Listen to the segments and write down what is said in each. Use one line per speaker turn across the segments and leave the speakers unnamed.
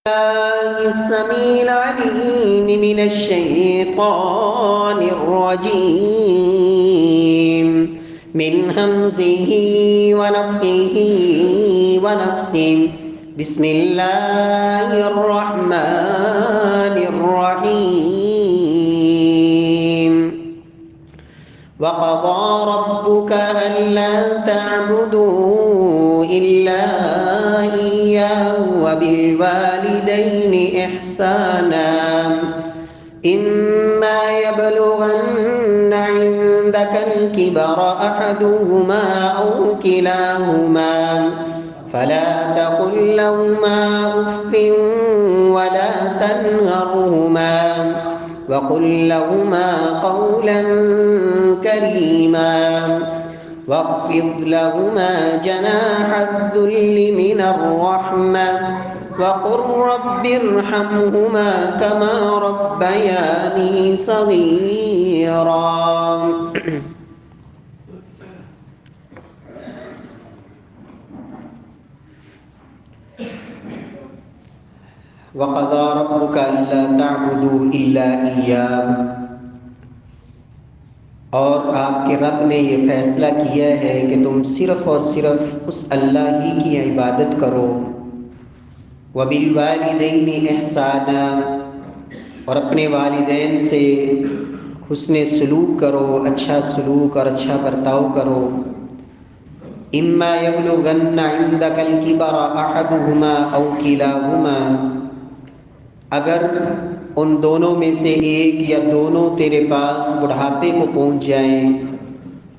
السميع العليم من الشيطان الرجيم من همزه ونفخه ونفسه بسم الله الرحمن الرحيم وقضى ربك ألا تعبدوا إلا إياه وبالوالدين إحسانا إما يبلغن عندك الكبر أحدهما أو كلاهما فلا تقل لهما أف ولا تنهرهما وقل لهما قولا كريما واخفض لهما جناح الذل من الرحمة وقل رب ارحمهما كما ربياني صغيرا وقضى ربك ألا تعبدوا إلا إياه، اور آپ کے رب نے یہ فیصلہ کیا ہے کہ تم صرف اور صرف اس اللہ ہی کی عبادت کرو۔ وبالوالدین احسانا، اور اپنے والدین سے حسن سلوک کرو، اچھا سلوک اور اچھا برتاؤ کرو۔ اما یبلغن عندک الکبر احدہما او کلاہما، اگر ان دونوں میں سے ایک یا دونوں تیرے پاس بڑھاپے کو پہنچ جائیں،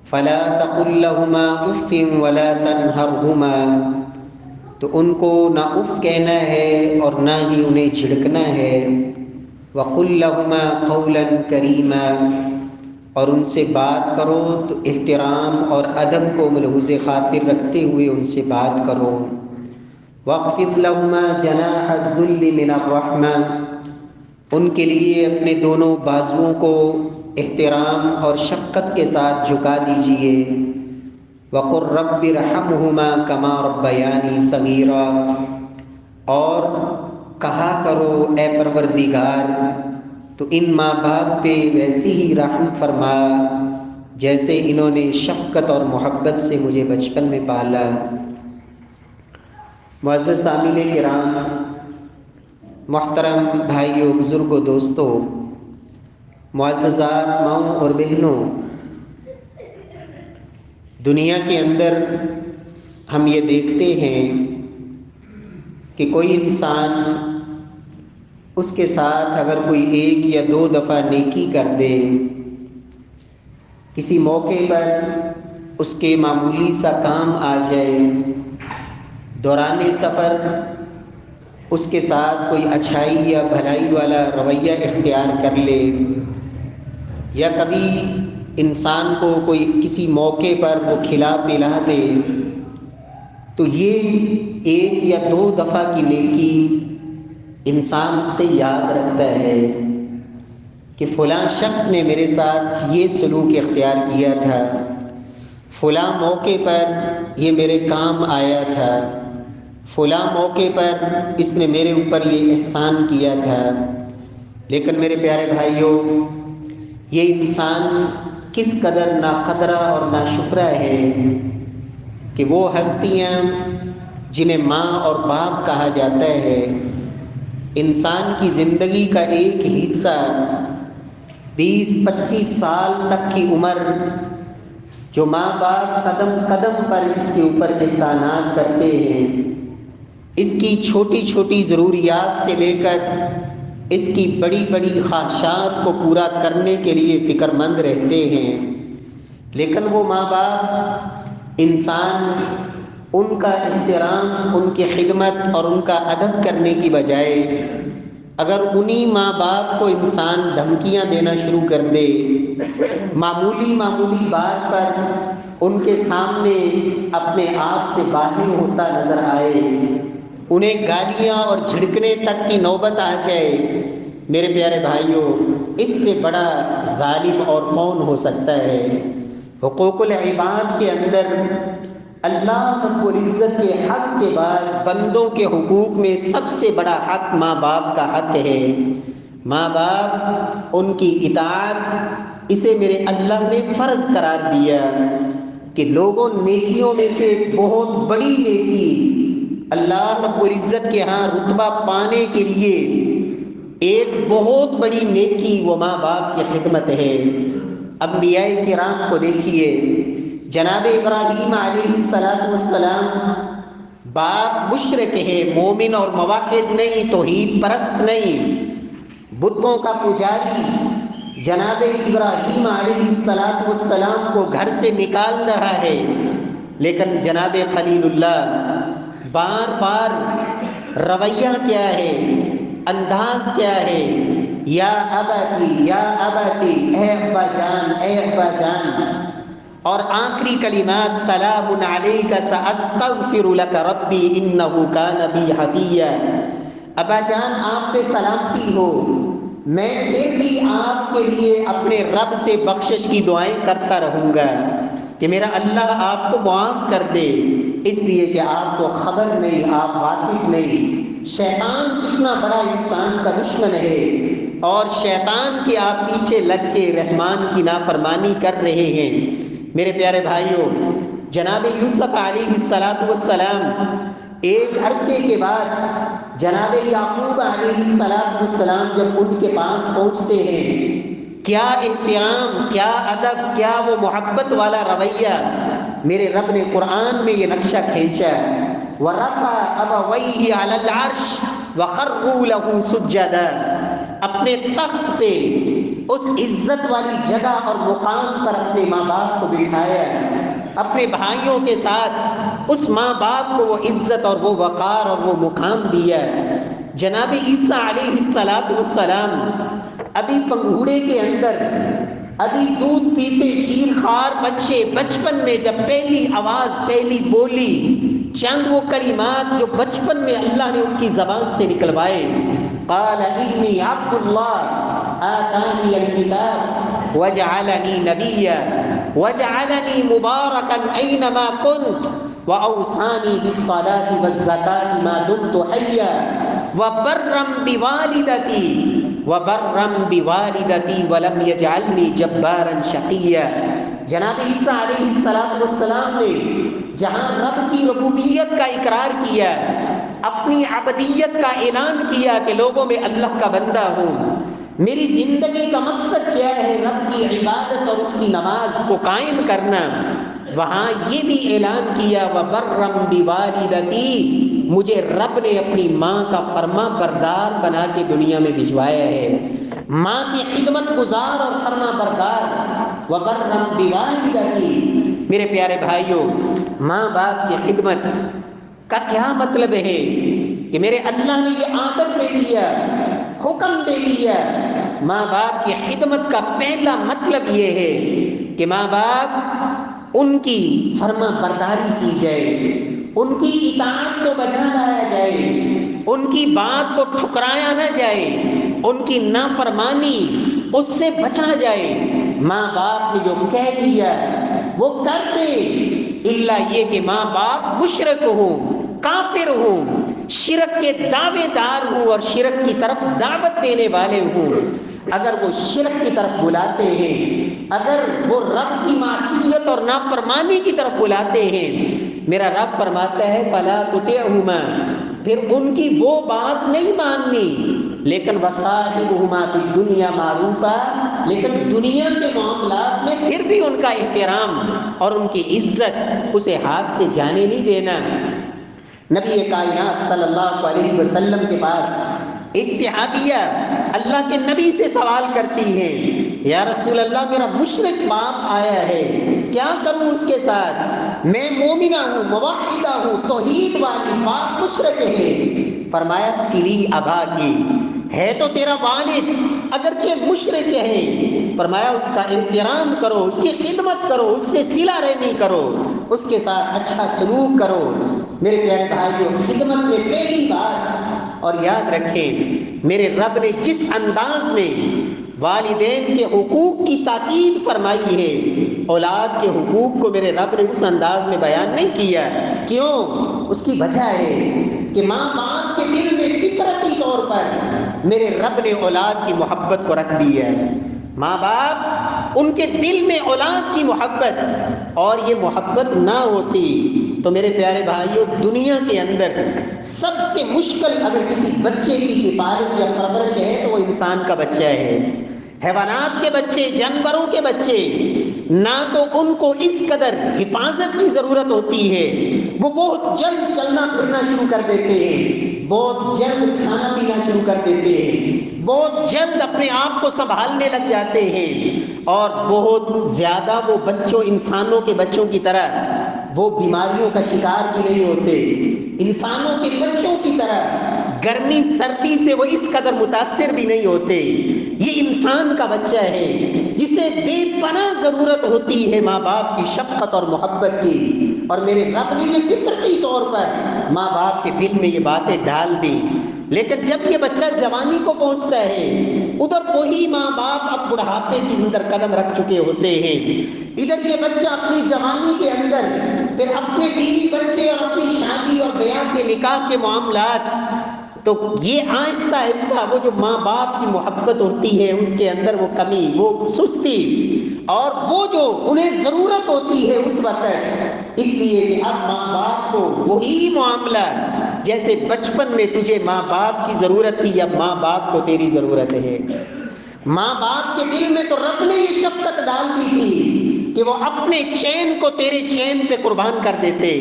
فلا تقل لهما اف ولا تنهرهما، تو ان کو نہ اف کہنا ہے اور نہ ہی انہیں جھڑکنا ہے۔ وقل لهما قولا کریما، اور ان سے بات کرو تو احترام اور ادب کو ملحوظ خاطر رکھتے ہوئے ان سے بات کرو۔ واخفض لهما جناح الذل من الرحمة، ان کے لیے اپنے دونوں بازوؤں کو احترام اور شفقت کے ساتھ جھکا دیجیے۔ وقل رب ارحمہما کما ربیانی صغیرا، اور کہا کرو اے پروردگار تو ان ماں باپ پہ ویسی ہی رحم فرما جیسے انہوں نے شفقت اور محبت سے مجھے بچپن میں پالا۔ معزز سامعین کرام، محترم بھائیوں، بزرگوں، دوستوں، معززات ماؤں اور بہنوں، دنیا کے اندر ہم یہ دیکھتے ہیں کہ کوئی انسان اس کے ساتھ اگر کوئی ایک یا دو دفعہ نیکی کر دے، کسی موقع پر اس کے معمولی سا کام آ جائے، دوران سفر اس کے ساتھ کوئی اچھائی یا بھلائی والا رویہ اختیار کر لے، یا کبھی انسان کو کوئی کسی موقع پر وہ کھلا پلا دے، تو یہ ایک یا دو دفعہ کی نیکی انسان اسے یاد رکھتا ہے کہ فلاں شخص نے میرے ساتھ یہ سلوک اختیار کیا تھا، فلاں موقع پر یہ میرے کام آیا تھا، فلاں موقع پر اس نے میرے اوپر یہ احسان کیا تھا۔ لیکن میرے پیارے بھائیوں، یہ انسان کس قدر ناقدرہ اور ناشکرہ ہے کہ وہ ہستیاں جنہیں ماں اور باپ کہا جاتا ہے، انسان کی زندگی کا ایک حصہ 20-25 سال تک کی عمر جو ماں باپ قدم قدم پر اس کے اوپر احسانات کرتے ہیں، اس کی چھوٹی چھوٹی ضروریات سے لے کر اس کی بڑی بڑی خواہشات کو پورا کرنے کے لیے فکر مند رہتے ہیں، لیکن وہ ماں باپ انسان ان کا احترام، ان کی خدمت اور ان کا ادب کرنے کی بجائے اگر انہی ماں باپ کو انسان دھمکیاں دینا شروع کر دے، معمولی بات پر ان کے سامنے اپنے آپ سے باہر ہوتا نظر آئے، انہیں گالیاں اور جھڑکنے تک کی نوبت آ جائے، میرے پیارے بھائیوں، اس سے بڑا ظالم اور کون ہو سکتا ہے؟ حقوق العباد کے اندر اللہ رب العزت کے حق کے بعد بندوں کے حقوق میں سب سے بڑا حق ماں باپ کا حق ہے۔ ماں باپ، ان کی اطاعت، اسے میرے اللہ نے فرض قرار دیا کہ لوگوں نیکیوں میں سے بہت بڑی نیکی اللہ رب العزت کے ہاں رتبہ پانے کے لیے ایک بہت بڑی نیکی وہ ماں باپ کی خدمت ہے۔ انبیاء کرام کو دیکھیے، جناب ابراہیم علیہ السلام باپ مشرک ہے، مومن اور موحد نہیں، توحید پرست نہیں، بتوں کا پجاری جناب ابراہیم علیہ السلام کو گھر سے نکال رہا ہے، لیکن جناب خلیل اللہ بار بار رویہ کیا ہے، انداز کیا ہے، یا اباتی، اے ابا جان، اے ابا جان، اور آخری کلمات سلام علیک ساستغفر لک ربی انہ کان بی حفیا۔ ابا جان آپ پہ سلامتی ہو، میں پھر بھی آپ کے لیے اپنے رب سے بخشش کی دعائیں کرتا رہوں گا کہ میرا اللہ آپ کو معاف کر دے، اس لیے کہ آپ کو خبر نہیں، آپ واقف نہیں شیطان کتنا بڑا انسان کا دشمن ہے، اور شیطان کے آپ پیچھے لگ کے رحمان کی نافرمانی کر رہے ہیں۔ میرے پیارے بھائیوں، جناب یوسف علیہ السلام ایک عرصے کے بعد جناب یعقوب علیہ السلام جب ان کے پاس پہنچتے ہیں، کیا احترام، کیا ادب، کیا وہ محبت والا رویہ میرے رب نے قرآن میں یہ نقشہ کھینچا۔ وَرَفَعَ أَبَوَيْهِ عَلَى الْعَرْشِ وَخَرُّوا لَهُ سُجَّدًا، اپنے تخت پہ اس عزت والی جگہ اور مقام پر اپنے ماں باپ کو بٹھایا، اپنے بھائیوں کے ساتھ اس ماں باپ کو وہ عزت اور وہ وقار اور وہ مقام دیا۔ جناب عیسیٰ علیہ السلام ابھی پنگھوڑے کے اندر، ابھی دودھ پیتے شیرخوار بچے، بچپن میں جب پہلی آواز، پہلی بولی، چند وہ کلمات جو بچپن میں اللہ نے ان کی زبان سے نکلوائے، قال انی عبد اللہ آتانی الکتاب وجعلنی نبیا وجعلنی مبارکا اینما کنت واوصانی بالصلاة والزکاة ما دمت حیا وبرا بوالدتی ولم یجعلنی جبارا شقیا۔ جناب عیسیٰ علیہ السلام نے جہاں رب کی ربوبیت کا اقرار کیا، اپنی عبدیت کا اعلان کیا کہ لوگوں میں اللہ کا بندہ ہوں، میری زندگی کا مقصد کیا ہے، رب کی عبادت اور اس کی نماز کو قائم کرنا، وہاں یہ بھی اعلان کیا وَبَرًّا بِوَالِدَتِي، مجھے رب نے اپنی ماں کا فرما بردار بنا کے دنیا میں بھجوایا ہے، ماں کی خدمت گزار اور فرما بردار۔ وَبَرًّا بِوَالِدَتِي، میرے پیارے بھائیوں، ماں باپ کی خدمت کا کیا مطلب ہے کہ میرے اللہ نے یہ آرڈر دے دیا، حکم دے دیا۔ ماں باپ کی خدمت کا پہلا مطلب یہ ہے کہ ماں باپ ان کی فرما برداری کی جائے، ان کی اطاعت کو بجا لایا جائے، ان کی بات کو ٹھکرایا نہ جائے، ان کی نافرمانی اس سے بچا جائے۔ ماں باپ نے جو کہہ دیا وہ کر دے، الا یہ کہ ماں باپ مشرک ہوں، کافر ہوں، شرک کے دعوے دار ہوں اور شرک کی طرف دعوت دینے والے ہوں۔ اگر وہ شرک کی طرف بلاتے ہیں، اگر وہ رب کی معصیت اور نافرمانی کی طرف بلاتے ہیں، میرا رب فرماتا ہے فَلَا تُطِعْهُمَا، پھر ان کی وہ بات نہیں ماننی، لیکن وَصَاحِبْهُمَا فِي الدُّنْيَا مَعْرُوفًا، لیکن دنیا کے معاملات میں پھر بھی ان کا احترام اور ان کی عزت اسے ہاتھ سے جانے نہیں دینا۔ نبی کائنات صلی اللہ علیہ وسلم کے پاس ایک صحابیہ اللہ کے نبی سے سوال کرتی ہے، یا رسول اللہ میرا مشرک باپ آیا ہے، کیا کروں اس کے ساتھ؟ میں مومنہ ہوں، موحدہ ہوں، توحید والی، باپ مشرک ہے۔ فرمایا سلی ابا کی، ہے تو تیرا والد اگرچہ مشرک ہے، فرمایا اس کا احترام کرو، اس کی خدمت کرو، اس سے صلہ رحمی کرو، اس کے ساتھ اچھا سلوک کرو۔ میرے پیارے بھائیوں، خدمت میں پہلی بات، اور یاد رکھیں میرے رب نے جس انداز میں والدین کے حقوق کی تاکید فرمائی ہے، اولاد کے حقوق کو میرے رب نے اس انداز میں بیان نہیں کیا۔ کیوں؟ اس کی وجہ ہے کہ ماں باپ کے دل میں فطرتی طور پر میرے رب نے اولاد کی محبت کو رکھ دی ہے۔ ماں باپ ان کے دل میں اولاد کی محبت، اور یہ محبت نہ ہوتی تو میرے پیارے بھائیوں دنیا کے اندر سب سے مشکل اگر کسی بچے کی کفالت یا پرورش ہے تو وہ انسان کا بچہ ہے۔ حیوانات کے بچے، جانوروں کے بچے، نہ تو ان کو اس قدر حفاظت کی ضرورت ہوتی ہے، وہ بہت جلد چلنا پھرنا شروع کر دیتے ہیں، بہت جلد کھانا پینا شروع کر دیتے ہیں، بہت جلد اپنے آپ کو سنبھالنے لگ جاتے ہیں، اور بہت زیادہ وہ بچوں انسانوں کے بچوں کی طرح وہ بیماریوں کا شکار بھی نہیں ہوتے، انسانوں کے بچوں کی طرح گرمی سردی سے وہ اس قدر متاثر بھی نہیں ہوتے۔ یہ انسان کا بچہ ہے جسے بے پناہ ضرورت ہوتی ہے ماں باپ کی شفقت اور محبت کی، اور میرے رب نے یہ فطرتی طور پر ماں باپ کے دل میں یہ باتیں ڈال دی۔ لیکن جب یہ بچہ جوانی کو پہنچتا ہے، ادھر وہی ماں باپ اب بڑھاپے کی اندر قدم رکھ چکے ہوتے ہیں، ادھر یہ بچہ اپنی جوانی کے اندر پھر اپنے بیوی بچے اور اپنی شادی اور بیاہ کے نکاح کے معاملات، تو یہ آہستہ آہستہ وہ جو ماں باپ کی محبت ہوتی ہے اس کے اندر وہ کمی، وہ سستی، اور وہ جو انہیں ضرورت ہوتی ہے اس وقت، اس لیے کہ اب ماں باپ کو وہی معاملہ جیسے بچپن میں تجھے ماں باپ کی ضرورت تھی، اب ماں باپ کو تیری ضرورت ہے۔ ماں باپ کے دل میں تو رب نے یہ شفقت ڈال دی تھی کہ وہ اپنے چین کو تیرے چین پہ قربان کر دیتے،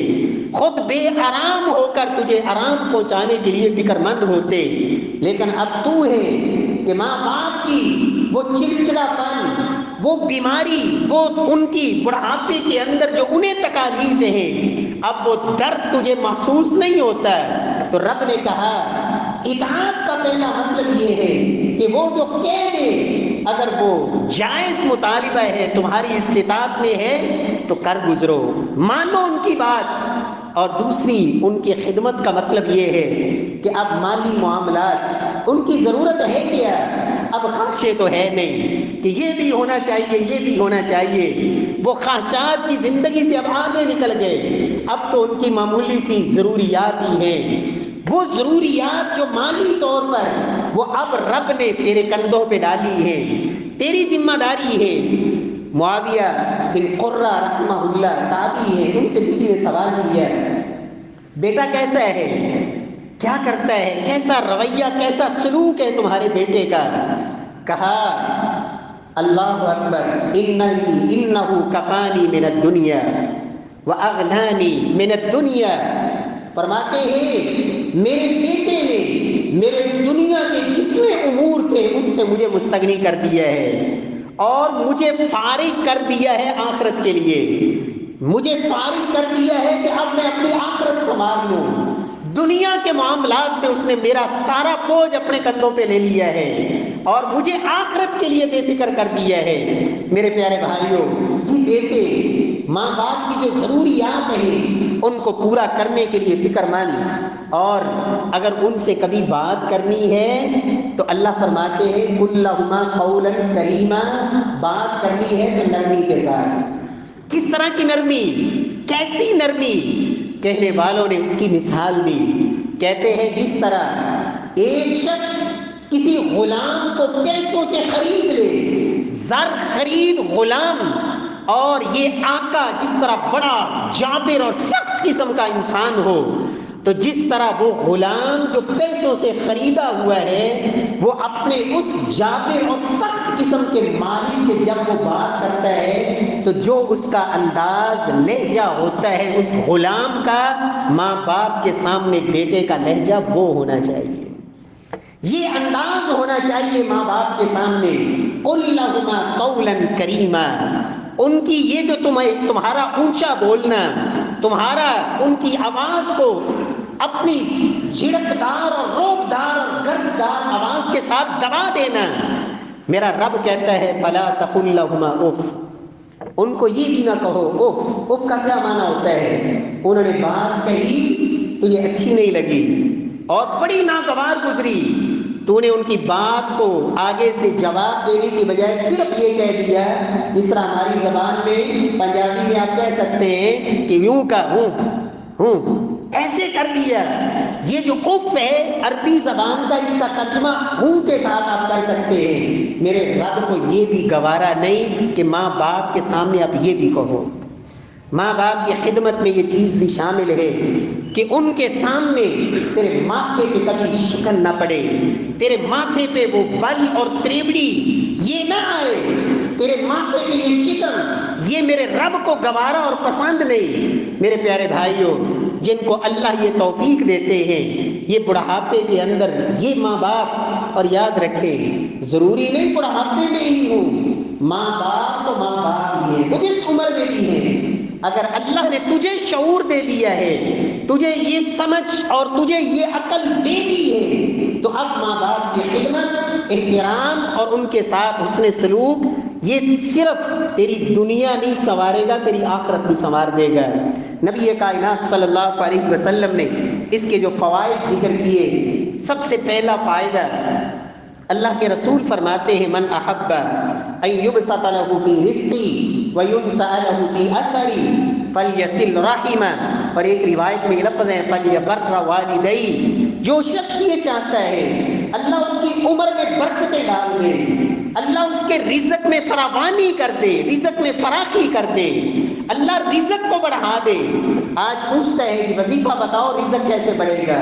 خود بے آرام ہو کر تجھے آرام پہنچانے کے لیے فکر مند ہوتے، لیکن اب تو ہے کہ ماں باپ کی وہ چڑچڑا پن، وہ بیماری، وہ ان کی بڑھاپے کے اندر جو انہیں تکالیفیں ہیں، اب وہ درد تجھے محسوس نہیں ہوتا۔ تو رب نے کہا اطاعت کا پہلا مطلب یہ ہے کہ وہ جو کہہ دے، اگر وہ جائز مطالبہ ہے، تمہاری استطاعت میں ہے تو کر گزرو، مانو ان کی بات۔ اور دوسری ان کی خدمت کا مطلب یہ ہے کہ اب مالی معاملات ان کی ضرورت ہے کیا، اب خواہشیں تو ہے نہیں کہ یہ بھی ہونا چاہیے یہ بھی ہونا چاہیے، وہ خواہشات کی زندگی سے اب آگے نکل گئے، اب تو ان کی معمولی سی ضروریات ہی ہیں، وہ ضروریات جو مالی طور پر وہ اب رب نے تیرے کندھوں پہ ڈالی ہے، تیری ذمہ داری ہے۔ معاویہ بن قرہ رحمہ اللہ تابعی ہے، ان سے کسی نے سوال کیا بیٹا کیسا ہے، کیا کرتا ہے، کیسا رویہ کیسا سلوک ہے تمہارے بیٹے کا؟ کہا اللہ اکبر انہ کفانی من الدنیا واغنانی من الدنیا، فرماتے ہیں میرے بیٹے نے میرے دنیا کے جتنے امور تھے ان سے مجھے مستغنی کر دیا ہے، اور مجھے فارغ کر دیا ہے آخرت کے لیے، مجھے فارغ کر دیا ہے کہ اب میں اپنی آخرت سنبھال لوں۔ دنیا کے معاملات میں اس نے میرا سارا بوجھ اپنے کندھوں پہ لے لیا ہے اور مجھے آخرت کے لیے بے فکر کر دیا ہے۔ میرے پیارے بھائیوں، یہ بیٹے ماں باپ کی جو ضروریات ہیں ان کو پورا کرنے کے لیے فکر مند، اور اگر ان سے کبھی بات کرنی ہے تو اللہ فرماتے ہیں قُل لَهُمَا قَوْلًا كَرِيمًا، بات کرنی ہے تو نرمی کے ساتھ۔ کس طرح کی نرمی، کیسی نرمی؟ کہنے والوں نے اس کی مثال دی، کہتے ہیں جس طرح ایک شخص کسی غلام کو پیسوں سے خرید لے، زر خرید غلام، اور یہ آقا جس طرح بڑا جابر اور سخت قسم کا انسان ہو، تو جس طرح وہ غلام جو پیسوں سے خریدا ہوا ہے وہ اپنے اس جابر اور سخت قسم کے مالک سے جب وہ بات کرتا ہے تو جو اس کا انداز لہجہ ہوتا ہے اس غلام کا، ماں باپ کے سامنے بیٹے کا لہجہ وہ ہونا چاہیے، یہ انداز ہونا چاہیے ماں باپ کے سامنے۔ قُل لَهُمَا قَوْلًا كَرِيمًا، ان کی یہ جو تمہارا اونچا بولنا، تمہارا ان کی آواز کو اپنی جھڑکدار اور روبدار اور گرددار آواز کے ساتھ دبا دینا، میرا رب کہتا ہے فَلَا تَقُل لَهُمَا اُفٍّ، ان کو یہ بھی نہ کہو اف۔ اف کا کیا معنی ہوتا ہے؟ انہوں نے بات کہی تو یہ اچھی نہیں لگی اور بڑی ناگوار گزری، تو نے ان کی بات کو آگے سے جواب دینے کی بجائے صرف یہ کہہ دیا، جس طرح ہماری زبان میں پنجابی میں آپ کہہ سکتے ہیں کہ یوں کا ہوں ایسے کر دیا۔ یہ جو اف ہے عربی زبان کا، اس کا ترجمہ ہوں کے ساتھ آپ کر سکتے ہیں۔ میرے رب کو یہ بھی گوارا نہیں کہ ماں باپ کے سامنے آپ یہ بھی کہو۔ ماں باپ کی خدمت میں یہ چیز بھی شامل ہے کہ ان کے سامنے تیرے ماتھے پہ کبھی شکن نہ پڑے، تیرے ماتھے پہ وہ بل اور تریبڑی یہ نہ آئے، تیرے ماتھے پہ یہ شکن، یہ میرے رب کو گوارا اور پسند نہیں۔ میرے پیارے بھائیوں، جن کو اللہ یہ توفیق دیتے ہیں یہ بڑھاپے کے اندر یہ ماں باپ، اور یاد رکھیں ضروری نہیں بڑھاپے میں ہی ہوں، ماں باپ تو ماں باپ ہی ہے، وہ جس عمر میں بھی ہے۔ اگر اللہ نے تجھے شعور دے دیا ہے، تجھے یہ سمجھ اور تجھے یہ عقل دے دی ہے، تو اب ماں باپ کی خدمت، احترام اور ان کے ساتھ حسن سلوک یہ صرف تیری دنیا نہیں سنوارے گا، تیری آخرت بھی سنوار دے گا۔ نبی کائنات صلی اللہ علیہ وسلم نے اس کے جو فوائد ذکر کیے، سب سے پہلا فائدہ اللہ کے رسول فرماتے ہیں من احب ان یبسط له فی رزقی وینسأ له فی اثری فلیصل رحمہ، اور ایک روایت میں لفظ ہے فلیبر والدی، جو شخص یہ چاہتا ہے اللہ اس کی عمر میں برکتیں ڈال دے، اللہ اس کے رزق میں فراوانی کر دے، رزق میں فراخی کر دے، اللہ رزق کو بڑھا دے۔ آج پوچھتا ہے کہ وظیفہ بتاؤ رزق کیسے بڑھے گا؟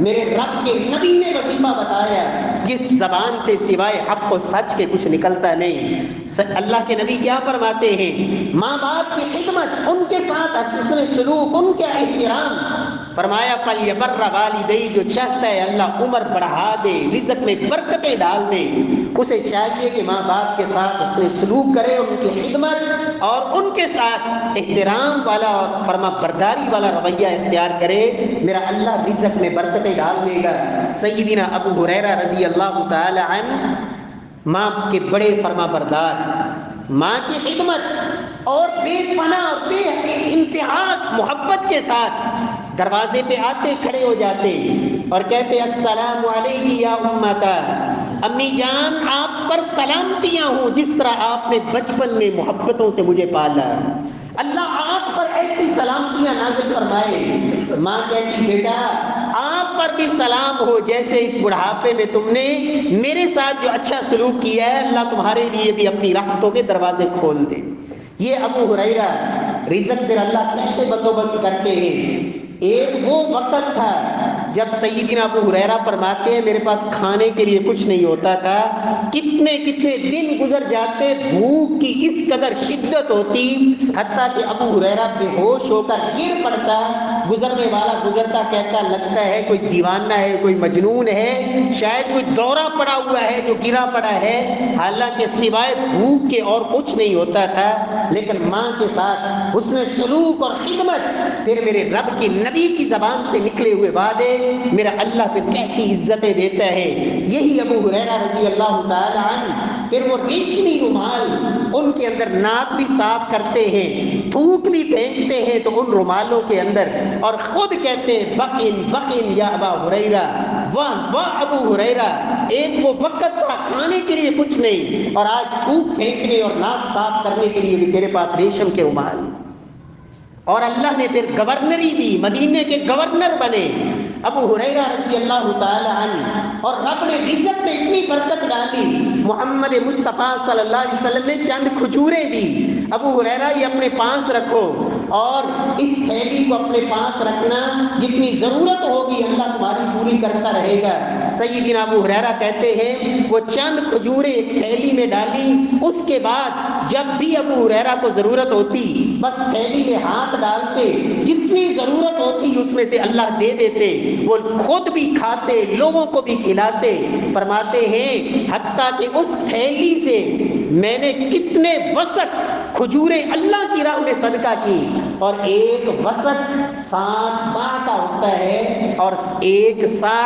میرے رب کے نبی نے وظیفہ بتایا جس زبان سے سوائے حق و سچ کے کچھ نکلتا نہیں۔ اللہ کے نبی کیا فرماتے ہیں؟ ماں باپ کی خدمت، ان کے ساتھ حسن سلوک، ان کا احترام، فرمایا فلیبر والدی، جو چاہتا ہے اللہ عمر بڑھا دے، رزق میں برکتیں ڈال دے، اسے چاہیے کہ ماں باپ کے ساتھ حسن سلوک کرے، ان کی خدمت اور ان کے ساتھ احترام والا اور فرما برداری والا رویہ اختیار کرے، میرا اللہ رزق میں برکتیں ڈال دے گا۔ سیدنا ابو ہریرہ رضی اللہ تعالی عنہ ماں کے بڑے فرما بردار، ماں کی خدمت اور بے پناہ اور بے انتہا محبت کے ساتھ دروازے پہ آتے کھڑے ہو جاتے اور کہتے السلام علیکی یا امتا، امی جان آپ پر سلامتیاں ہوں، جس طرح آپ نے بچپن میں محبتوں سے مجھے پالا، اللہ آپ پر ایسی سلامتیاں نازل فرمائے۔ ماں کہتی بیٹا آپ پر بھی سلام ہو، جیسے اس بڑھاپے میں تم نے میرے ساتھ جو اچھا سلوک کیا ہے، اللہ تمہارے لیے بھی اپنی رحمتوں کے دروازے کھول دے۔ یہ ابو ہریرہ رزق پھر اللہ کیسے بندوبست کرتے ہیں۔ ایک وہ وقت تھا جب سیدنا ابو ہریرہ فرماتے ہیں میرے پاس کھانے کے لیے کچھ نہیں ہوتا تھا، کتنے کتنے دن گزر جاتے، بھوک کی اس قدر شدت ہوتی حتیٰ کہ ابو ہریرہ بے ہوش ہو کر گر پڑتا، گزرنے والا گزرتا کہتا لگتا ہے کوئی دیوانہ ہے، کوئی مجنون ہے، شاید کوئی دورہ پڑا ہوا ہے جو گرا پڑا ہے، حالانکہ سوائے بھوک کے اور کچھ نہیں ہوتا تھا۔ لیکن ماں کے ساتھ حسن سلوک اور خدمت، پھر میرے رب کی نبی کی زبان سے نکلے ہوئے وعدے، میرا اللہ پھر کیسی عزتیں دیتا ہے۔ یہی ابو ہریرہ رضی اللہ تعالی عنہ پھر وہ ریشمی رومال، ان کے اندر ناک بھی صاف کرتے ہیں، تھوک بھی پھینکتے ہیں تو ان رومالوں کے اندر، اور خود کہتے ہیں بخن بخن یا ابا ہریرہ، واہ واہ ابو ہریرہ، ایک وہ وقت تھا کھانے کے لیے کچھ نہیں، اور آج تھوک پھینکنے اور ناک صاف کرنے کے لیے بھی تیرے پاس ریشم کے رومال۔ اور اللہ نے پھر گورنری دی، مدینے کے گورنر بنے ابو ہریرہ رضی اللہ تعالی عنہ، اور رب نے رزق میں اتنی برکت ڈالی، محمد مصطفیٰ صلی اللہ علیہ وسلم نے چند کھجوریں دی، ابو ہریرہ یہ اپنے پاس رکھو، اور اس تھیلی کو اپنے پاس رکھنا، جتنی ضرورت ہوگی اللہ تمہاری پوری کرتا رہے گا۔ سیدنا ابو ہریرہ کہتے ہیں وہ چند کھجوریں ایک تھیلی میں ڈالی، اس کے بعد جب بھی ابو ہریرہ کو ضرورت ہوتی بس تھیلی میں ہاتھ ڈالتے، جتنی ضرورت ہوتی اس میں سے اللہ دے دیتے، وہ خود بھی کھاتے، لوگوں کو بھی کھلاتے۔ فرماتے ہیں حتیٰ کہ اس تھیلی سے میں نے کتنے وسق کھجوریں اللہ کی راہ میں صدقہ کی، اور ایک وسق 60 سا کا ہوتا ہے اور ایک سا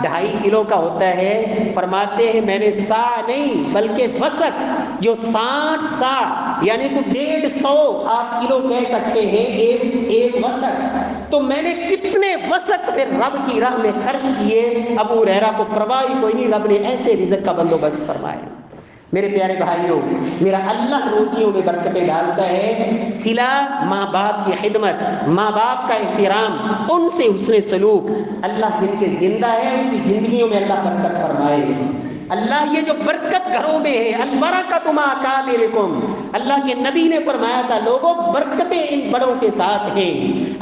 2.5 کلو کا ہوتا ہے۔ فرماتے ہیں میں نے سا نہیں بلکہ وسق، جو 60 سا یعنی کہ 150 آپ کلو کہہ سکتے ہیں، ایک وسق تو میں نے کتنے وسط پھر رب کی راہ میں خرچ کیے، ابو ہریرہ کو پرواہ ہی کوئی نہیں، رب نے ایسے رزق کا بندوبست فرمایا۔ میرے پیارے بھائیوں، میرا اللہ روزیوں میں برکتیں ڈالتا ہے، صلہ، ماں باپ کی خدمت، ماں باپ کا احترام، ان سے حسن سلوک، اللہ جن کے زندہ ہے ان کی زندگیوں میں اللہ برکت فرمائے۔ اللہ یہ جو برکت گھروں میں ہے، البرکۃ مع اکابرکم، اللہ کے نبی نے فرمایا تھا لوگوں برکتیں ان بڑوں کے ساتھ ہیں،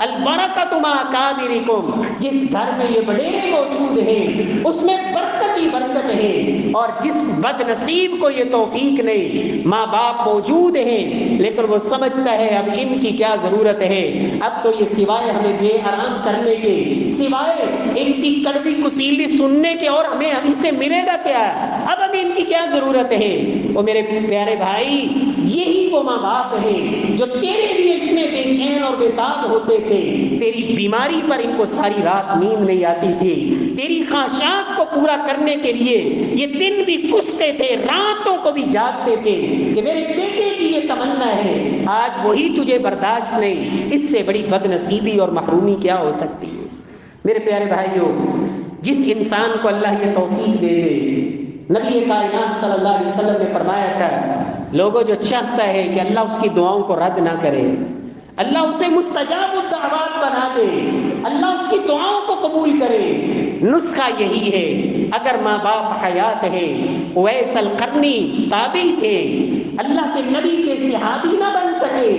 البرکۃ مع اکابرکم، جس گھر میں یہ وڈیرے موجود ہیں اس میں برکت ہی برکت ہے، اور جس بد نصیب کو یہ توفیق نہیں، ماں باپ موجود ہیں لیکن وہ سمجھتا ہے اب ان کی کیا ضرورت ہے، اب تو یہ سوائے ہمیں بے آرام کرنے کے، سوائے ان کی کڑوی کسیلی سننے کے اور ہمیں ہم سے ملے گا کیا، اب ہمیں ان کی کیا ضرورت ہے۔ وہ میرے پیارے بھائی، یہی وہ ماں باپ ہیں جو تیرے لیے اتنے بے چین اور بے تاب ہوتے تھے، تیری بیماری پر ان کو ساری رات نیند نہیں آتی تھی، تیری خواہشات کو پورا کرنے کے لیے یہ دن بھی کستے تھے، راتوں کو بھی جاگتے تھے کہ میرے بیٹے کی یہ تمنا ہے، آج وہی تجھے برداشت نہیں، اس سے بڑی بد نصیبی اور محرومی کیا ہو سکتی ہے۔ میرے پیارے بھائیوں، جس انسان کو اللہ یہ توفیق دے دے، نبی کائنات صلی اللہ علیہ وسلم نے فرمایا تھا لوگوں جو چاہتا ہے کہ اللہ اس کی دعاؤں کو رد نہ کرے، اللہ اسے مستجاب الدعوات بنا دے، اللہ اس کی دعاؤں کو قبول کرے، نسخہ یہی ہے۔ اگر ماں باپ حیات ہیں، اویس القرنی تابعی تھے، اللہ کے نبی کے صحابی نہ بن سکے،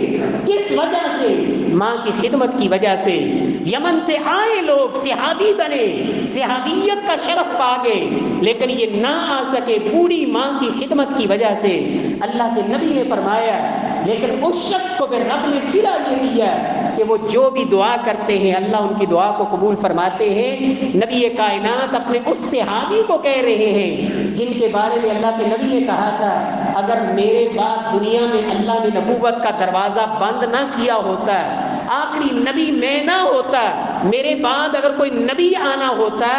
کس وجہ سے؟ ماں کی خدمت کی وجہ سے۔ یمن سے آئے لوگ صحابی بنے، صحابیت کا شرف پا گئے، لیکن یہ نہ آ سکے بوڑھی ماں کی خدمت کی وجہ سے۔ اللہ کے نبی نے فرمایا لیکن اس شخص کو پھر رب نے صلہ یہ دیا کہ وہ جو بھی دعا کرتے ہیں اللہ ان کی دعا کو قبول فرماتے ہیں۔ نبی کائنات اپنے اس صحابی کو کہہ رہے ہیں جن کے بارے میں اللہ کے نبی نے کہا تھا اگر میرے بعد دنیا میں اللہ نے نبوت کا دروازہ بند نہ کیا ہوتا، آخری نبی میں نہ ہوتا، میرے بعد اگر کوئی نبی آنا ہوتا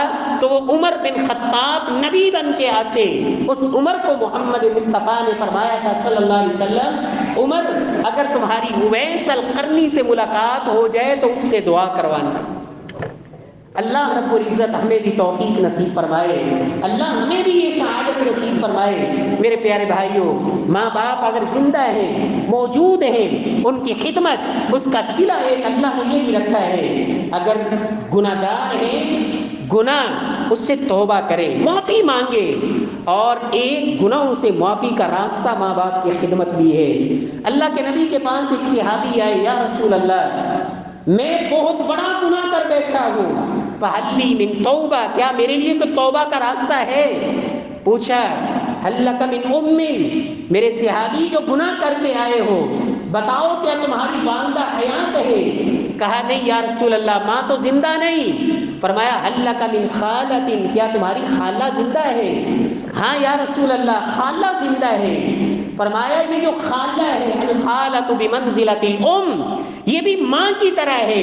تو وہ عمر بن خطاب نبی بن کے آتے۔ اس عمر کو محمد مصطفیٰ نے فرمایا تھا صلی اللہ علیہ وسلم، عمر اگر تمہاری اویس القرنی سے ملاقات ہو جائے تو اس سے دعا کروانا۔ اللہ رب العزت ہمیں بھی توفیق نصیب فرمائے، اللہ ہمیں بھی یہ سعادت نصیب فرمائے۔ میرے پیارے بھائیوں، ماں باپ اگر زندہ ہیں، موجود ہیں، ان کی خدمت، اس کا صلہ ایک اللہ نے یہ بھی رکھا ہے، اگر گناہ گار ہیں، گناہ اس سے توبہ کرے، معافی مانگے، اور ایک گناہوں سے معافی کا راستہ ماں باپ کی خدمت بھی ہے۔ اللہ کے نبی کے پاس ایک صحابی آئے، یا رسول اللہ میں بہت بڑا گناہ کر بیٹھا ہوں، فَهَلْ لِي مِن توبہ، کیا میرے لیے کوئی توبہ کا راستہ ہے؟ پوچھا هَلْ لَكَ مِنْ أُمٍّ، میرے صحابی جو گناہ کر کے آئے ہو بتاؤ کیا تمہاری والدہ حیات ہے؟ کہا نہیں یا رسول اللہ، ماں تو زندہ نہیں۔ فرمایا هَلْ لَكَ مِنْ خَالَةٍ، کیا تمہاری خالہ زندہ ہے؟ ہاں یا رسول اللہ، خالہ زندہ ہے۔ فرمایا یہ جو خالہ ہے، الخالۃ بمنزلۃ الام، یہ بھی ماں کی طرح ہے،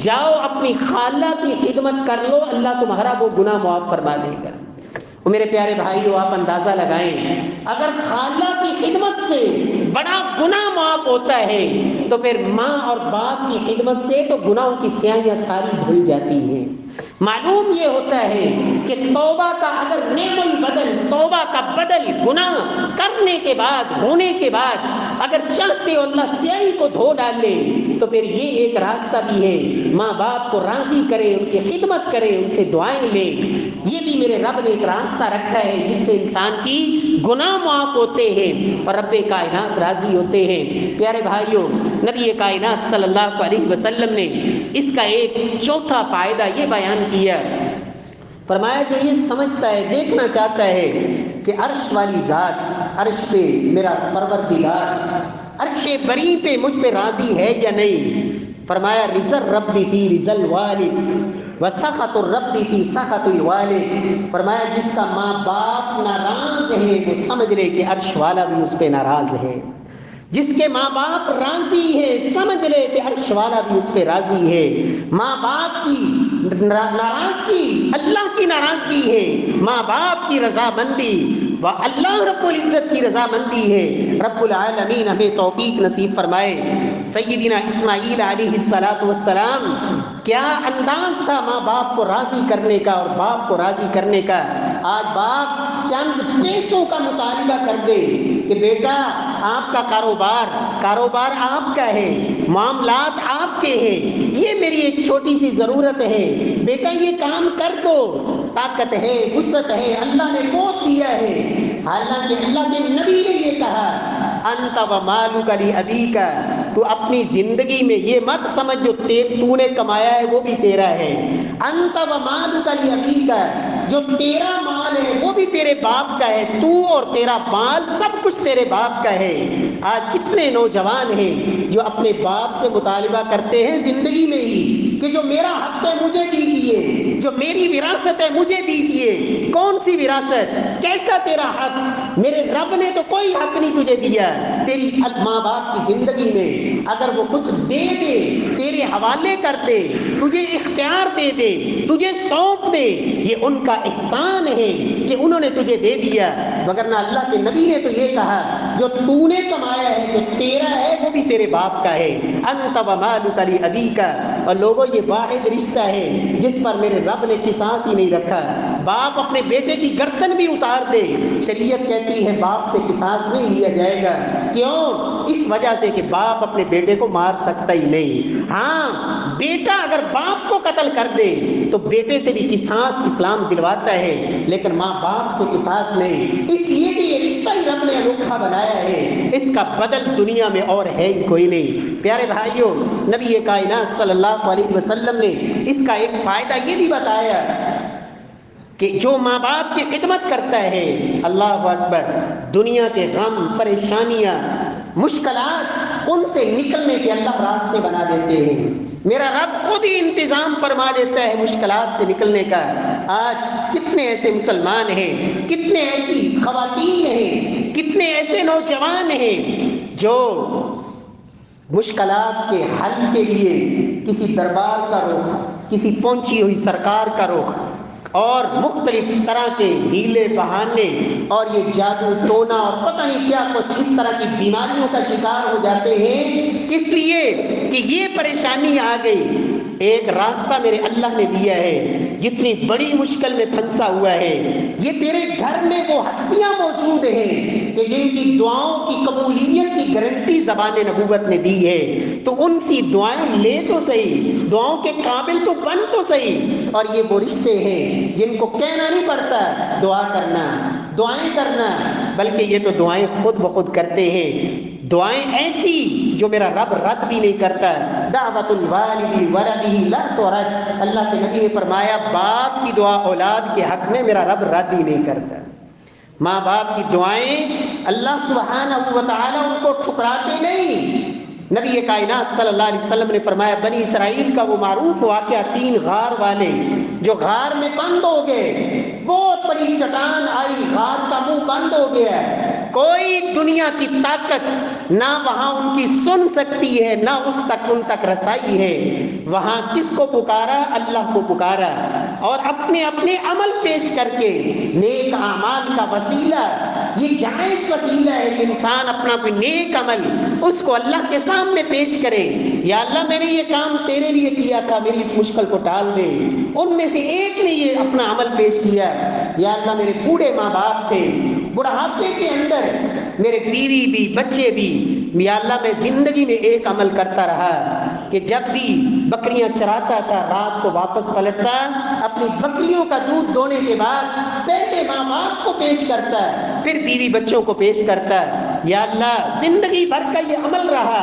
جاؤ اپنی خالہ کی خدمت کر لو، اللہ تمہارا وہ گناہ معاف فرما دے گا۔ وہ میرے پیارے بھائیو، آپ اندازہ لگائیں اگر خالہ کی خدمت سے بڑا گناہ معاف ہوتا ہے تو پھر ماں اور باپ کی خدمت سے تو گناہوں کی سیاہیاں ساری دھل جاتی ہیں۔ معلوم یہ ہوتا ہے کہ توبہ کا اگر نعم البدل، توبہ کا بدل گناہ کرنے کے بعد، ہونے کے بعد اگر چاہتے ہو اللہ سیاہی کو دھو ڈالے تو پھر یہ ایک راستہ بھی ہے، ماں باپ کو راضی کرے، ان کی خدمت کرے، ان سے دعائیں لے۔ یہ بھی میرے رب نے ایک راستہ رکھا ہے جس سے انسان کی گناہ معاف ہوتے ہیں اور رب کائنات راضی ہوتے ہیں۔ پیارے بھائیوں، نبی کائنات صلی اللہ علیہ وسلم نے اس کا ایک چوتھا فائدہ یہ بیان کیا، فرمایا جو یہ سمجھتا ہے، دیکھنا چاہتا ہے کہ عرش والی ذات، عرش پہ میرا پروردگار، عرش بری پہ مجھ پہ راضی ہے یا نہیں؟ فرمایا رضا الرب فی رضا الوالد وسخط الرب فی سخط الوالد، فرمایا جس کا ماں باپ ناراض ہے وہ سمجھ لے کہ عرش والا بھی اس پہ ناراض ہے، جس کے ماں باپ راضی ہے سمجھ لے کہ عرش والا بھی اس پہ راضی ہے۔ ماں باپ کی ناراضگی اللہ کی ناراضگی ہے، ماں باپ کی رضامندی وہ اللہ رب العزت کی رضامندی ہے۔ رب العالمین ہمیں توفیق نصیب فرمائے۔ سیدنا اسماعیل علیہ السلام کیا انداز تھا ماں باپ کو راضی کرنے کا اور باپ کو راضی کرنے کا. آج باپ چند پیسوں کا مطالبہ کر دے کہ بیٹا آپ کا کاروبار آپ کا ہے، معاملات آپ کے ہیں، یہ میری ایک چھوٹی سی ضرورت ہے، بیٹا یہ کام کر دو. طاقت ہے، وسعت ہے، اللہ نے بہت دیا ہے. حالانکہ اللہ کے نبی نے یہ کہا انت ومالک لابیک، تو اپنی زندگی میں یہ مت سمجھ جو تو نے کمایا ہے وہ بھی تیرا ہے. انت ومالک لابیک، جو تیرا مال ہے وہ بھی تیرے باپ کا ہے، تو اور تیرا مال سب کچھ تیرے باپ کا ہے. آج کتنے نوجوان ہیں جو اپنے باپ سے مطالبہ کرتے ہیں زندگی میں ہی کہ جو میرا حق ہے مجھے دیجیے، جو میری وراثت ہے مجھے دیجیے. کون سی وراثت؟ کیسا تیرا حق؟ میرے رب نے تو کوئی حق نہیں تجھے دیا. تیری ماں باپ کی زندگی میں اگر وہ کچھ دے دے، تیرے حوالے کر دے، تجھے اختیار دے دے، تجھے سونپ دے، یہ ان کا احسان ہے کہ انہوں نے تجھے دے دیا. مگر نہ اللہ کے نبی نے تو یہ کہا جو تو نے کمایا ہے، جو تیرا ہے وہ بھی تیرے باپ کا ہے. انت ومالک لابیک. اور لوگوں یہ واحد رشتہ ہے جس پر میرے رب نے قصاص ہی نہیں رکھا. باپ اپنے بیٹے کی گردن بھی اتار دے، شریعت کہتی ہے باپ سے قصاص نہیں لیا جائے گا. کیوں؟ اس وجہ سے کہ باپ اپنے بیٹے کو مار سکتا ہی نہیں. ہاں، بیٹا اگر باپ کو قتل کر دے تو بیٹے سے بھی قصاص اسلام دلواتا ہے، لیکن ماں باپ سے قصاص نہیں. اس لیے کہ یہ رشتہ ہی رب نے انوکھا بنایا ہے، اس کا بدل دنیا میں اور ہے ہی کوئی نہیں. پیارے بھائیوں، نبی کائنات صلی اللہ علیہ وسلم نے اس کا ایک فائدہ یہ بھی بتایا کہ جو ماں باپ کی خدمت کرتا ہے، اللہ اکبر، دنیا کے غم، پریشانیاں، مشکلات، ان سے نکلنے کے اللہ راستے بنا دیتے ہیں. میرا رب خود ہی انتظام فرما دیتا ہے مشکلات سے نکلنے کا. آج کتنے ایسے مسلمان ہیں، کتنے ایسی خواتین ہیں، کتنے ایسے نوجوان ہیں جو مشکلات کے حل کے لیے کسی دربار کا رخ، کسی پہنچی ہوئی سرکار کا رخ اور مختلف طرح کے ہیلے بہانے اور یہ جادو ٹونا اور پتہ نہیں کیا کچھ اس طرح کی بیماریوں کا شکار ہو جاتے ہیں. کس لیے؟ کہ یہ پریشانی آ گئی. ایک راستہ میرے اللہ نے دیا ہے، جتنی بڑی مشکل میں پھنسا ہوا ہے، یہ تیرے گھر میں وہ ہستیاں موجود ہیں کہ جن کی دعاؤں کی قبولیت کی گارنٹی زبان نبوت نے دی ہے. تو ان سی دعائیں لے تو صحیح، دعاؤں کے قابل تو بن تو صحیح. اور یہ وہ رشتے ہیں جن کو کہنا نہیں پڑتا دعا کرنا، دعائیں کرنا، بلکہ یہ تو دعائیں خود بخود کرتے ہیں. دعائیں ایسی جو میرا رب رد بھی نہیں کرتا. دعوت الوالد لولدہ لا ترد. اللہ کے نبی نے فرمایا باپ کی دعا اولاد کے حق میں میرا رب رد ہی نہیں کرتا. ماں باپ کی دعائیں اللہ سبحانہ و تعالی ان کو ٹھکراتے نہیں. نبی کائنات صلی اللہ علیہ وسلم نے فرمایا بنی اسرائیل کا وہ معروف واقعہ، 3 غار والے جو غار میں بند ہو گئے، بہت بڑی چٹان آئی، غار کا منہ بند ہو گیا، کوئی دنیا کی طاقت نہ وہاں ان کی سن سکتی ہے، نہ ان تک رسائی ہے. وہاں کس کو پکارا؟ اللہ کو پکارا، اور اپنے اپنے عمل پیش کر کے، نیک اعمال کا وسیلہ، یہ جائز وسیلہ ہے کہ انسان اپنا کوئی نیک عمل اس کو اللہ کے سامنے پیش کرے. یا اللہ میں نے یہ کام تیرے لیے کیا تھا، میری اس مشکل کو ٹال دے. ان میں سے ایک نے یہ اپنا عمل پیش کیا، یا اللہ میرے بوڑھے ماں باپ تھے، بڑھاپے کے اندر میرے بیوی بھی بچے بھی، یا اللہ میں زندگی میں ایک عمل کرتا رہا کہ جب بھی بکریاں چراتا تھا رات کو واپس پلٹتا، اپنی بکریوں کا دودھ دونے کے بعد پہلے ماں باپ کو پیش کرتا، پھر بیوی بچوں کو پیش کرتا. یا اللہ زندگی بھر کا یہ عمل رہا.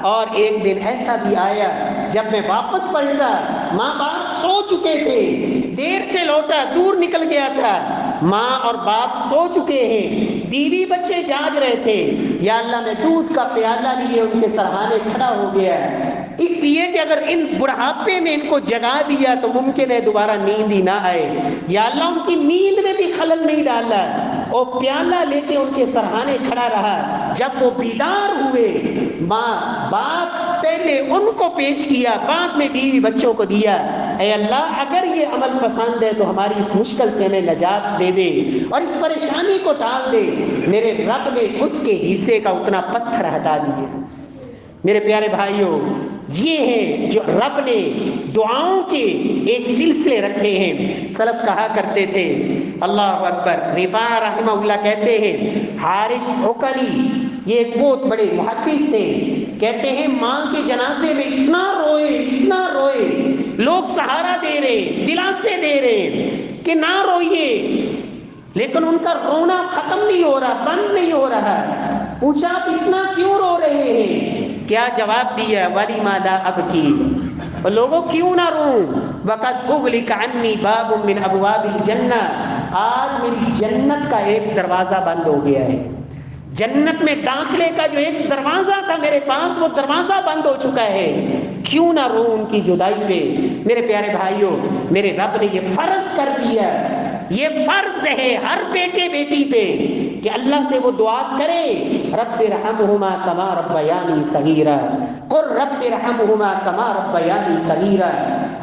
اور ایک دن ایسا بھی آیا جب میں واپس پلٹا، ماں باپ سو چکے تھے، دیر سے لوٹا، دور نکل گیا تھا، ماں اور باپ سو چکے ہیں، بیوی بچے جاگ رہے تھے. یا اللہ میں دودھ کا پیالہ لیے ان کے سرہانے کھڑا ہو گیا، اس لیے کہ اگر ان بڑھاپے میں ان کو جگا دیا تو ممکن ہے دوبارہ نیند ہی نہ آئے. یا اللہ ان کی نیند میں بھی خلل نہیں ڈالا، اور پیالہ لے کے ان کے سرہانے کھڑا رہا. جب وہ بیدار ہوئے، ماں باپ پہلے ان کو پیش کیا، بعد میں بیوی بچوں کو دیا. اے اللہ اگر یہ عمل پسند ہے تو ہماری اس مشکل سے ہمیں نجات دے دے اور اس پریشانی کو ٹال دے. میرے رب نے اس کے حصے کا اتنا پتھر ہٹا دیے. میرے پیارے بھائیوں، یہ ہے جو رب نے دعاؤں کے ایک سلسلے رکھے ہیں۔ سلف کہا کرتے تھے، اللہ اکبر، رفاع رحمہ اللہ کہتے ہیں، حارث عقلی یہ ایک بہت بڑے محدث تھے، کہتے ہیں ماں کے جنازے میں اتنا روئے، لوگ سہارا دے رہے، دلاسے دے رہے کہ نہ روئیے، لیکن ان کا رونا ختم نہیں ہو رہا، بند نہیں ہو رہا۔ پوچھا آپ اتنا کیوں رو رہے ہیں؟ کیا جواب دیا؟ ولی ماذا ابکی، اور لوگوں کیوں نہ روں؟ وقد اغلق عنی باب من ابواب الجنہ، آج میری جنت کا ایک دروازہ بند ہو گیا ہے، جنت میں داخلے کا جو ایک دروازہ تھا میرے پاس، وہ دروازہ بند ہو چکا ہے، کیوں نہ رو ان کی جدائی پہ؟ میرے پیارے بھائیوں، میرے رب نے یہ فرض کر دیا، یہ فرض ہے ہر بیٹے بیٹی پہ کہ اللہ سے وہ دعا کرے، رب ارحمہما کما ربیانی صغیرا، قل رب ارحمہما کما ربیانی صغیرا۔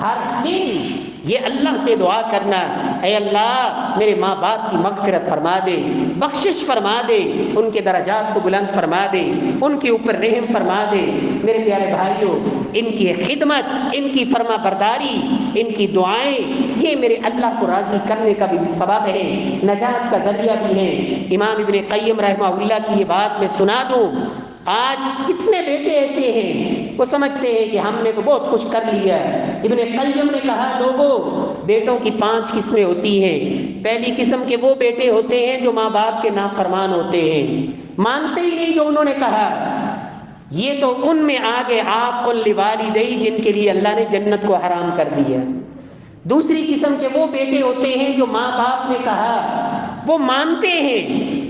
ہر دن یہ اللہ سے دعا کرنا، اے اللہ میرے ماں باپ کی مغفرت فرما دے، بخشش فرما دے، ان کے درجات کو بلند فرما دے، ان کے اوپر رحم فرما دے۔ میرے پیارے بھائیوں، ان کی خدمت، ان کی فرما برداری، ان کی دعائیں، یہ میرے اللہ کو راضی کرنے کا بھی سبب ہے، نجات کا ذریعہ بھی ہے۔ امام ابن قیم رحمہ اللہ کی یہ بات میں سنا دوں، آج کتنے بیٹے ایسے ہیں وہ سمجھتے ہیں کہ ہم نے تو بہت کچھ کر لیا۔ ابن قیم نے کہا، لوگوں بیٹوں کی 5 قسمیں ہوتی ہیں۔ پہلی قسم کے وہ بیٹے ہوتے ہیں جو ماں باپ کے نافرمان ہوتے ہیں، مانتے ہی نہیں جو انہوں نے کہا، یہ تو ان میں آگے عاق لوالدی، جن کے لیے اللہ نے جنت کو حرام کر دیا۔ دوسری قسم کے وہ بیٹے ہوتے ہیں جو ماں باپ نے کہا وہ مانتے ہیں،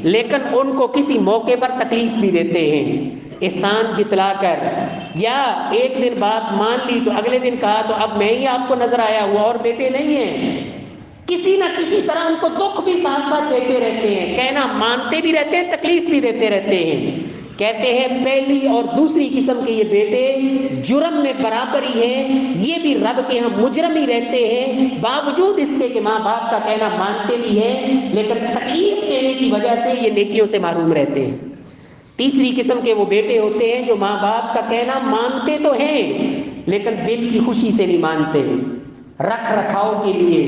لیکن ان کو کسی موقع پر تکلیف بھی دیتے ہیں، احسان جتلا کر، یا ایک دن بات مان لی تو اگلے دن کہا تو اب میں ہی آپ کو نظر آیا ہوا، اور بیٹے نہیں ہیں، کسی نہ کسی طرح ان کو دکھ بھی ساتھ ساتھ دیتے رہتے ہیں، کہنا مانتے بھی رہتے ہیں، تکلیف بھی دیتے رہتے ہیں۔ کہتے ہیں پہلی اور دوسری قسم کے یہ بیٹے جرم میں برابر ہی ہیں، یہ بھی رب کے ہاں مجرم ہی رہتے ہیں، باوجود اس کے کہ ماں باپ کا کہنا مانتے بھی ہیں، لیکن تکلیف دینے کی وجہ سے یہ نیکیوں سے محروم رہتے ہیں۔ تیسری قسم کے وہ بیٹے ہوتے ہیں جو ماں باپ کا کہنا مانتے تو ہیں، لیکن دل کی خوشی سے نہیں مانتے، رکھ رکھاؤ کے لیے،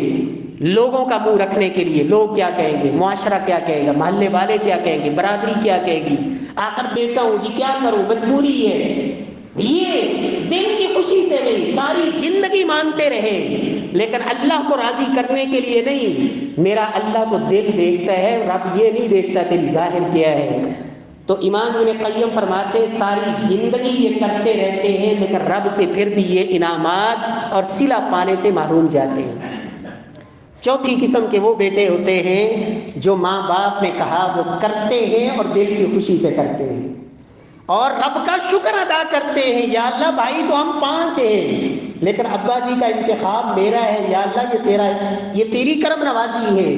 لوگوں کا منہ رکھنے کے لیے، لوگ کیا کہیں گے، معاشرہ کیا کہے گا، محلے والے کیا کہیں گے، برادری کیا کہے گی، آخر بیٹا ہوں جی کیا کروں، مجبوری ہے، یہ دل کی خوشی سے نہیں، ساری زندگی مانتے رہے، لیکن اللہ کو راضی کرنے کے لیے نہیں۔ میرا اللہ تو دل دیکھتا ہے، رب یہ نہیں دیکھتا تیری ظاہر کیا ہے۔ تو امام ابن قیم فرماتے ہیں ساری زندگی یہ کرتے رہتے ہیں، لیکن رب سے پھر بھی یہ انعامات اور صلہ پانے سے محروم جاتے ہیں۔ چوتھی قسم کے وہ بیٹے ہوتے ہیں جو ماں باپ نے کہا وہ کرتے ہیں اور دل کی خوشی سے کرتے ہیں، اور رب کا شکر ادا کرتے ہیں، یا اللہ بھائی تو ہم 5 ہیں، لیکن ابا جی کا انتخاب میرا ہے، یا اللہ یہ تیری کرم نوازی ہے،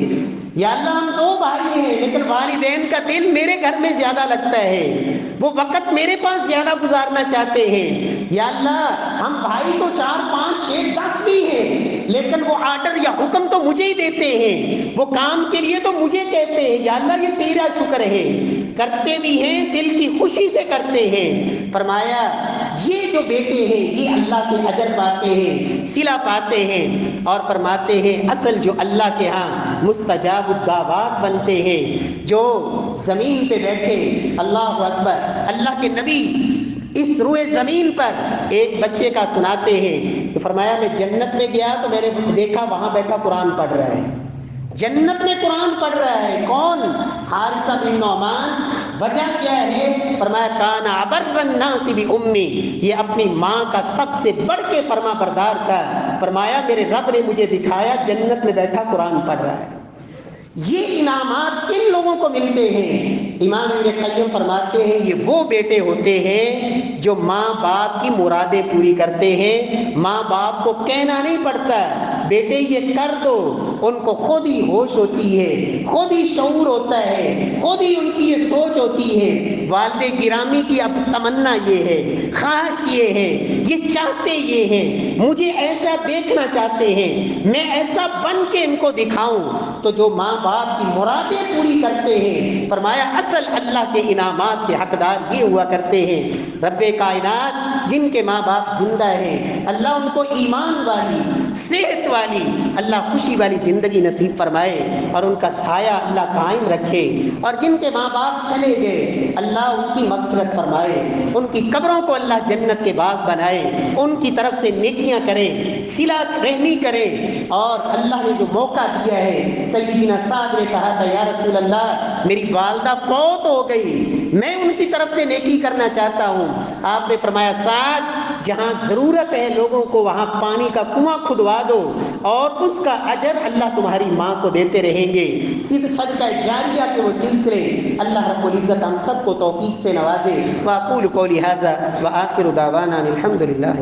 یا اللہ ہم 2 بھائی ہیں، لیکن والدین کا دل میرے گھر میں زیادہ لگتا ہے، وہ وقت میرے پاس زیادہ گزارنا چاہتے ہیں، یا اللہ ہم بھائی تو 4 5 6 10 بھی ہیں، لیکن وہ آرڈر یا حکم تو مجھے ہی دیتے ہیں، وہ کام کے لیے تو مجھے کہتے ہیں، یا اللہ یہ تیرا شکر ہے، کرتے بھی ہیں، دل کی خوشی سے کرتے ہیں۔ فرمایا یہ جو بیٹے ہیں یہ اللہ سے اجر پاتے ہیں، صلہ پاتے ہیں، اور فرماتے ہیں اصل جو اللہ کے ہاں مستجاب الدعوات بنتے ہیں، جو زمین پہ بیٹھے، اللہ اکبر، اللہ کے نبی اس روئے زمین پر ایک بچے کا سناتے ہیں کہ فرمایا میں جنت میں گیا تو میں نے دیکھا وہاں بیٹھا قرآن پڑھ رہا ہے، جنت میں قرآن پڑھ رہا ہے، کون؟ حارثہ بن نعمان۔ وجہ کیا ہے؟ فرمایا کان ابر الناس بامی، یہ اپنی ماں کا سب سے بڑھ کے فرما بردار تھا۔ فرمایا میرے رب نے مجھے دکھایا جنت میں بیٹھا قرآن پڑھ رہا ہے۔ یہ انعامات کن لوگوں کو ملتے ہیں؟ امام ابن قیم فرماتے ہیں یہ وہ بیٹے ہوتے ہیں جو ماں باپ کی مرادیں پوری کرتے ہیں، ماں باپ کو کہنا نہیں پڑتا بیٹے یہ کر دو، ان کو خود ہی ہوش ہوتی ہے، خود ہی شعور ہوتا ہے، خود ہی ان کی یہ سوچ ہوتی ہے، والد گرامی کی اب تمنا یہ ہے، خواہش یہ ہے، یہ چاہتے یہ ہیں، مجھے ایسا دیکھنا چاہتے ہیں، میں ایسا بن کے ان کو دکھاؤں۔ تو جو ماں باپ کی مرادیں پوری کرتے ہیں، فرمایا اصل اللہ کے انعامات کے حقدار یہ ہوا کرتے ہیں۔ رب کائنات جن کے ماں باپ زندہ ہیں اللہ ان کو ایمان والی، صحت والی، اللہ خوشی والی زندگی نصیب فرمائے اور ان کا سایہ اللہ قائم رکھے، اور جن کے ماں باپ چلے گئے اللہ ان کی مغفرت فرمائے، ان کی قبروں کو اللہ جنت کے باغ بنائے، ان کی طرف سے نیکیاں کرے، صلات رحمی کرے، اور اللہ نے جو موقع دیا ہے، سیدنا سعد نے کہا تھا یا رسول اللہ میری والدہ فوت ہو گئی، میں ان کی طرف سے نیکی کرنا چاہتا ہوں، آپ نے فرمایا سعد جہاں ضرورت ہے لوگوں کو وہاں پانی کا کنواں کھدوا دو اور اس کا اجر اللہ تمہاری ماں کو دیتے رہیں گے، صدقہ جاریہ کے وہ سلسلے اللہ رب العزت ہم سب کو توفیق سے نوازے۔ واقول قولی ھذا وآخر دعوانا الحمد للہ۔